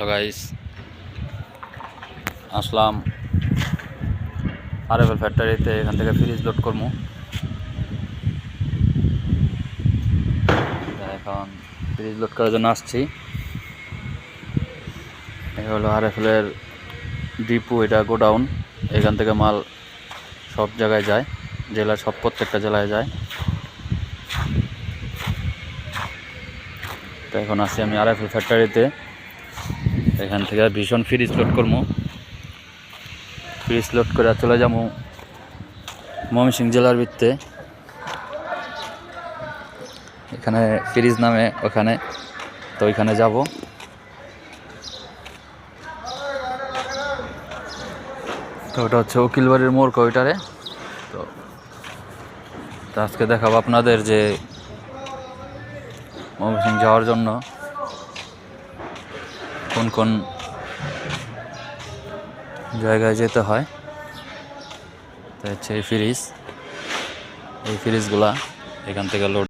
Hello guys, আসলাম RFL ফ্যাক্টরিতে। এখান থেকে ফ্রিজ লোড করবো। এখন ফ্রিজ লোড করার জন্য আসছি। এটা হলো আরএফএলের ডিপো, এটা গোডাউন। এখান থেকে মাল সব জায়গায় যায়, জেলার প্রত্যেকটা জেলায় যায়। তো এখন আসছি আমি আরএফএল ফ্যাক্টরিতে। এখান থেকে ভীষণ ফ্রিজ লোড করবো। ফ্রিজ লোড করে চলে যাবো ময়মনসিংহ জেলার ভিত্তে। এখানে ফ্রিজ নামে ওখানে, তো ওইখানে যাব। তো ওটা হচ্ছে উকিলবাড়ির মোড় ওইটারে। তো আজকে দেখাবো আপনাদের যে ময়মনসিংহ যাওয়ার জন্য কোন কোন জায়গায় যেতে হয়। তো হচ্ছে এই ফ্রিজগুলা এখান থেকে লোড